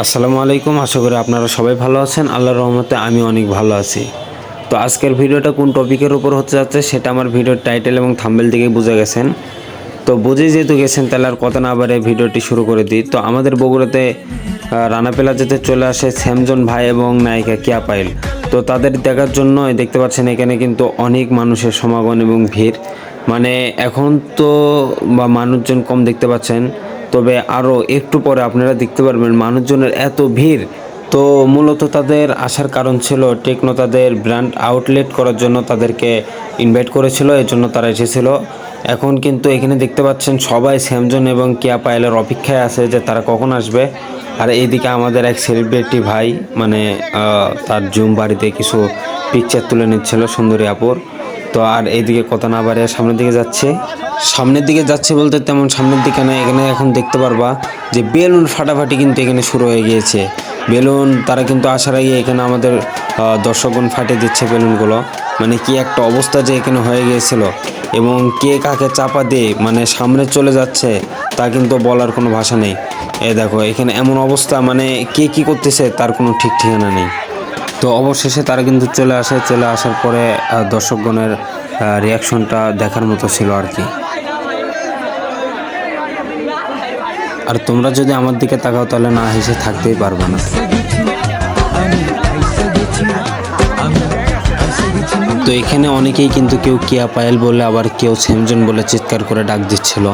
আসসালামু আলাইকুম। আশা করি আপনারা সবাই ভালো আছেন। আল্লাহর রহমতে আমি অনেক ভালো আছি। তো আজকের ভিডিওটা কোন টপিকের উপর হতে যাচ্ছে সেটা আমার ভিডিওর টাইটেল এবং থাম্বনেল থেকে বুঝে গেছেন। তো বুঝে যেহেতু গেছেন তাহলে আর কথা না বাড়িয়ে ভিডিওটি শুরু করে দিই। তো আমাদের বগুড়াতে রানা প্লাজাতে চলে আসে স্যামজন ভাই এবং নায়িকা কিয়া পায়েল। তো তাদের দেখার জন্য দেখতে পাচ্ছেন এখানে কিন্তু অনেক মানুষের সমাগম এবং ভিড়। মানে এখন তো মানুষজন কম দেখতে পাচ্ছেন, তবে আরও একটু পরে আপনারা দেখতে পারবেন মানুষজনের এত ভিড়। তো মূলত তাদের আসার কারণ ছিল টেকনো তাদের ব্র্যান্ড আউটলেট করার জন্য তাদেরকে ইনভাইট করেছিল, এর জন্য তারা এসেছিল। এখন কিন্তু এখানে দেখতে পাচ্ছেন সবাই স্যামজন এবং কিয়া পায়েলের অপেক্ষায় আছে যে তারা কখন আসবে। আর এইদিকে আমাদের এক সেলিব্রিটি ভাই মানে তার জুম বাড়িতে কিছু পিকচার তুলে নিচ্ছিল সুন্দরী আপুর। তো আর এইদিকে কথা না বাড়িয়ে সামনের দিকে যাচ্ছে বলতে তেমন সামনের দিকে না, এখানে এখন দেখতে পারবা যে বেলুন ফাটাফাটি কিন্তু এখানে শুরু হয়ে গিয়েছে। বেলুন তারা কিন্তু আসার আগে এখানে আমাদের দর্শকগণ ফাটিয়ে দিচ্ছে বেলুনগুলো। মানে কি একটা অবস্থা যে এখানে হয়ে গিয়েছিল, এবং কে কাকে চাপা দিয়ে মানে সামনে চলে যাচ্ছে তা কিন্তু বলার কোনো ভাষা নেই। দেখো এখানে এমন অবস্থা, মানে কে কী করতেছে তার কোনো ঠিক ঠিকানা নেই। তো অবশেষে তারা কিন্তু চলে আসার পরে দর্শকগণের রিয়াকশনটা দেখার মতো ছিল আর কি। আর তোমরা যদি আমার দিকে তাকাও তাহলে না হেসে থাকতেই পারবে না। তো এখানে অনেকেই কিন্তু কেউ কিয়া পায়েল বলে আবার কেউ স্যামজন বলে চিৎকার করে ডাক দিচ্ছিল।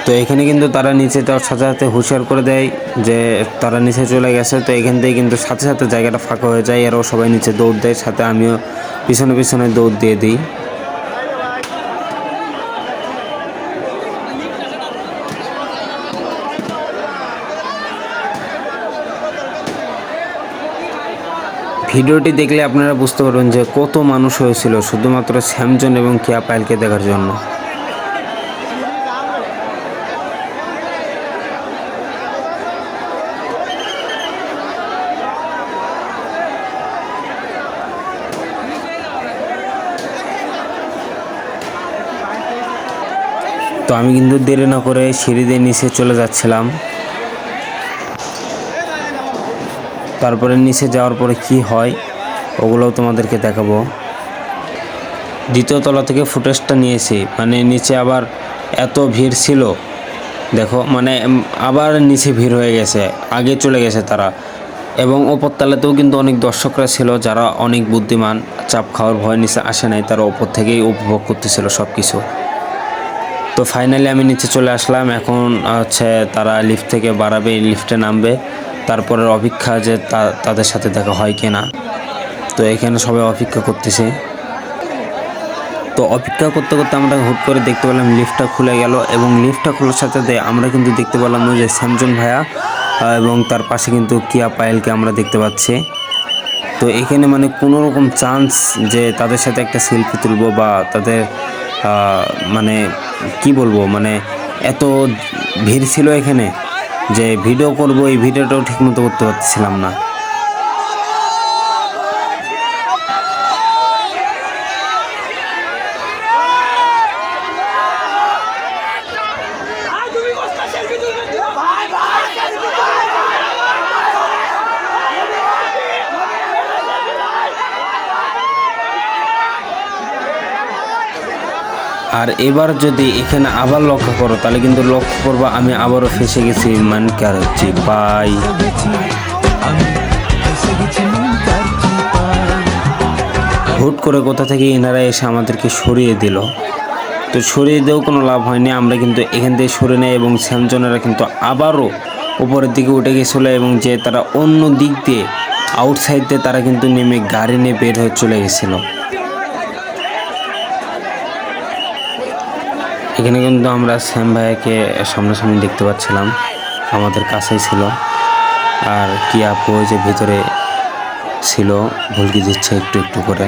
তো এখানে কিন্তু তারা নিচে যাওয়ার সাথে সাথে হুঁশিয়ার করে দেয় যে তারা নিচে চলে গেছে। তো এখান থেকে কিন্তু সাথে সাথে জায়গাটা ফাঁকা হয়ে যায়, এরাও সবাই নিচে দৌড় দেয়, সাথে আমিও পিছনে পিছনে দৌড় দিয়ে দিই। ভিডিওটি দেখলে আপনারা বুঝতে পারবেন যে কত মানুষ হয়েছিল শুধুমাত্র স্যামজন এবং কিয়া পায়েলকে দেখার জন্য। তো আমি কিন্তু দেরি না করে সিঁড়ি দিয়ে নিচে চলে যাচ্ছিলাম। তারপরে নিচে যাওয়ার পরে কি হয় ওগুলোও তোমাদেরকে দেখাবো। দ্বিতীয় তলা থেকে ফুটেজটা নিয়েছি, মানে নিচে আবার এত ভিড় ছিল দেখো, মানে আবার নিচে ভিড় হয়ে গেছে, আগে চলে গেছে তারা। এবং ওপর তলাতেও কিন্তু অনেক দর্শকরা ছিল যারা অনেক বুদ্ধিমান, চাপ খাওয়ার ভয় নিচে আসে নাই, তারা ওপর থেকেই উপভোগ করতেছিল সব কিছু। তো ফাইনালি আমি নিচে চলে আসলাম। এখন হচ্ছে তারা লিফট থেকে বাড়াবে, লিফটে নামবে, তারপরের অপেক্ষা যে তাদের সাথে দেখা হয় কি না। তো এখানে সবাই অপেক্ষা করতেছে। তো অপেক্ষা করতে করতে আমরা হুট করে দেখতে পেলাম লিফটটা খুলে গেল, এবং লিফটটা খোলার সাথে আমরা কিন্তু দেখতে পেলাম যে স্যামজন ভাইয়া এবং তার পাশে কিন্তু কিয়া পায়েলকে আমরা দেখতে পাচ্ছি। তো এখানে মানে কোনো রকম চান্স যে তাদের সাথে একটা সেলফি তুলবো বা তাদের মানে কি বলবো, মানে এত ভিড় ছিল এখানে যে ভিডিও করব, এই ভিডিওটাও ঠিকমতো করতে পারছিলাম না। আর এবার যদি এখানে আবার লক্ষ্য করো তাহলে কিন্তু লক্ষ্য করবো আমি আবারও ফেসে গেছি মানকার হচ্ছি পাই। হুট করে কোথা থেকে এনারা এসে আমাদেরকে সরিয়ে দিল। তো সরিয়ে দিয়েও কোনো লাভ হয়নি, আমরা কিন্তু এখান থেকে সরে নেই এবং স্যামজনেরা কিন্তু আবারও উপরের দিকে উঠে গেছিলো, এবং যে তারা অন্য দিক দিয়ে আউটসাইড দিয়ে তারা কিন্তু নেমে গাড়ি নিয়ে বের হয়ে চলে গেছিলো। এখানে কিন্তু আমরা স্যাম ভাইয়াকে সামনাসামনি দেখতে পাচ্ছিলাম, আমাদের কাছেই ছিল। আর কি আপু যে ভিতরে ছিল ভুলকি দিচ্ছে একটু একটু করে।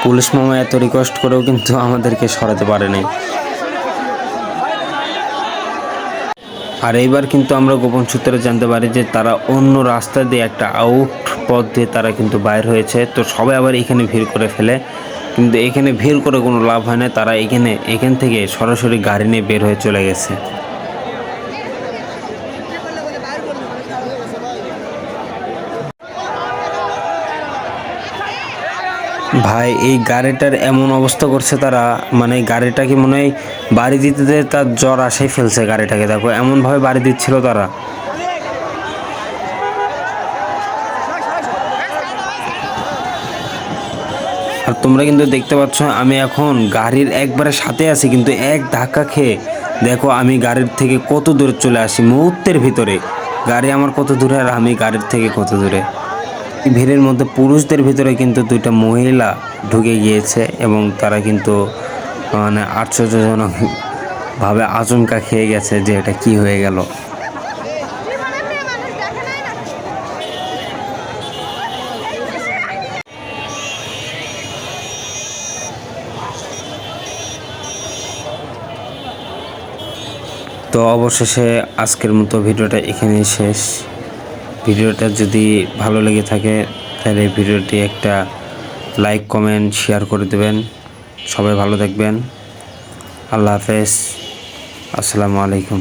পুলিশ মামা এত রিকোয়েস্ট করেও কিন্তু আমাদেরকে সরাতে পারে নাই। আর এইবার কিন্তু আমরা গোপন সূত্রে জানতে পারি যে তারা অন্য রাস্তা দিয়ে একটা আউট পথ দিয়ে তারা কিন্তু বাইর হয়েছে। তো সবাই আবার এখানে ভিড় করে ফেলে, কিন্তু এখানে ভিড় করে কোনো লাভ হয় না। তারা এখান থেকে সরাসরি গাড়ি নিয়ে বের হয়ে চলে গেছে। ভাই এই গাড়িটার এমন অবস্থা করছে তারা, মানে গাড়িটাকে মনে হয় বাড়ি দিতে দিতে তার জ্বর আসাই ফেলছে গাড়িটাকে। দেখো এমনভাবে বাড়ি দিচ্ছিল তারা। আর তোমরা কিন্তু দেখতে পাচ্ছ আমি এখন গাড়ির একবারে সাথে আছি, কিন্তু এক ধাক্কা খেয়ে দেখো আমি গাড়ির থেকে কত দূরে চলে আসি মুহূর্তের ভিতরে। গাড়ি আমার কত দূরে আর আমি গাড়ির থেকে কত দূরে। ভিড়ের মধ্যে পুরুষদের ভিতরে কিন্তু দুইটা মহিলা ঢুকে গিয়েছে এবং তারা কিন্তু মানে আশ্চর্যজনকভাবে আচমকা খেয়ে গেছে যে এটা কি হয়ে গেল। তো অবশেষে আজকের মতো ভিডিওটা এখানেই শেষ। ভিডিওটা যদি ভালো লেগে থাকে তাহলে ভিডিওটি একটা লাইক কমেন্ট শেয়ার করে দেবেন। সবাই ভালো থাকবেন। আল্লাহ হাফেজ। আসসালামু আলাইকুম।